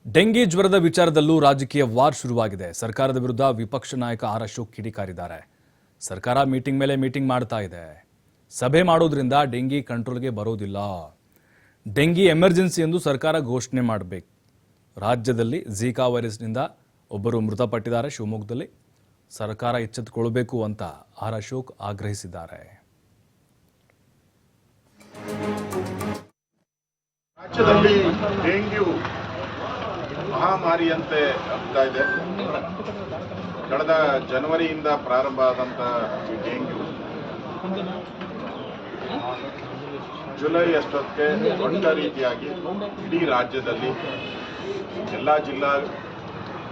Dengue ಜ್ವರದ ವಿಚಾರದಲ್ಲೂ ರಾಜಕೀಯ ವಾರ್ ಶುರುವಾಗಿದೆ. ಸರ್ಕಾರದ ವಿರುದ್ಧ ವಿಪಕ್ಷ ನಾಯಕ ಆರ್ ಅಶೋಕ್ ಕಿಡಿಕಾರಿದ್ದಾರೆ. ಸರ್ಕಾರ ಮೀಟಿಂಗ್ ಮೇಲೆ ಮೀಟಿಂಗ್ ಮಾಡ್ತಾ ಇದೆ. ಸಭೆ ಮಾಡೋದ್ರಿಂದ ಡೆಂಗಿ ಕಂಟ್ರೋಲ್ಗೆ ಬರೋದಿಲ್ಲ. ಡೆಂಗಿ ಎಮರ್ಜೆನ್ಸಿ ಎಂದು ಸರ್ಕಾರ ಘೋಷಣೆ ಮಾಡಬೇಕು. ರಾಜ್ಯದಲ್ಲಿ ಝೀಕಾ ವೈರಸ್ನಿಂದ ಒಬ್ಬರು ಮೃತಪಟ್ಟಿದ್ದಾರೆ. ಶಿವಮೊಗ್ಗದಲ್ಲಿ ಸರ್ಕಾರ ಎಚ್ಚೆತ್ತುಕೊಳ್ಳಬೇಕು ಅಂತ ಆರ್ ಅಶೋಕ್ ಆಗ್ರಹಿಸಿದ್ದಾರೆ. ರಾಜ್ಯದಲ್ಲಿ ಡೆಂಗ್ಯೂ ಮಹಾಮಾರಿಯಂತೆ ಆಗ್ತಾ ಇದೆ. ಕಳೆದ ಜನವರಿಯಿಂದ ಪ್ರಾರಂಭ ಆದಂಥ ಈ ಡೆಂಗ್ಯೂ ಜುಲೈ ಅಷ್ಟೊತ್ತಿಗೆ ದೊಡ್ಡ ರೀತಿಯಾಗಿ ಇಡೀ ರಾಜ್ಯದಲ್ಲಿ ಎಲ್ಲ ಜಿಲ್ಲಾ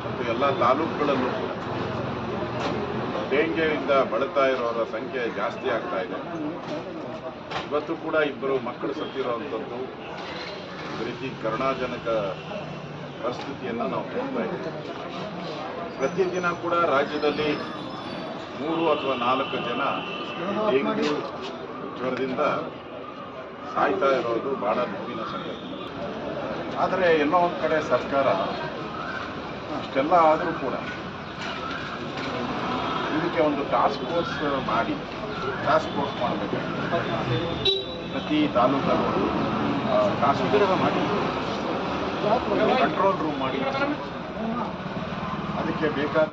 ಮತ್ತು ಎಲ್ಲ ತಾಲೂಕುಗಳಲ್ಲೂ ಕೂಡ ಡೆಂಗ್ಯೂಯಿಂದ ಬಳಲ್ತಾ ಇರೋರ ಸಂಖ್ಯೆ ಜಾಸ್ತಿ ಆಗ್ತಾ ಇದೆ. ಇವತ್ತು ಕೂಡ ಇಬ್ಬರು ಮಕ್ಕಳು ಸತ್ತಿರುವಂಥದ್ದು ಒಂದು ರೀತಿ ಕರುಣಾಜನಕ ಪರಿಸ್ಥಿತಿಯನ್ನು ನಾವು ನೋಡ್ತಾ ಇದ್ದೀವಿ. ಪ್ರತಿದಿನ ಕೂಡ ರಾಜ್ಯದಲ್ಲಿ 3 ಅಥವಾ 4 ಜನ ಡೆಂಗ್ಯೂ ಜ್ವರದಿಂದ ಸಾಯ್ತಾ ಇರೋದು ಬಹಳ ನೋವಿನ ಸಂಗತಿ. ಆದರೆ ಎಲ್ಲೋ ಒಂದು ಕಡೆ ಸರ್ಕಾರ ಇಷ್ಟೆಲ್ಲ ಆದರೂ ಕೂಡ ಇದಕ್ಕೆ ಒಂದು ಟಾಸ್ಕ್ ಫೋರ್ಸ್ ಮಾಡಬೇಕು. ಪ್ರತಿ ತಾಲೂಕಲ್ಲೂ ಟಾಸ್ಕ್ ಫೋರ್ಸ್ ಮಾಡಿ ಕಂಟ್ರೋಲ್ ರೂಮ್ ಮಾಡಿ ಅದಕ್ಕೆ ಬೇಕಾದ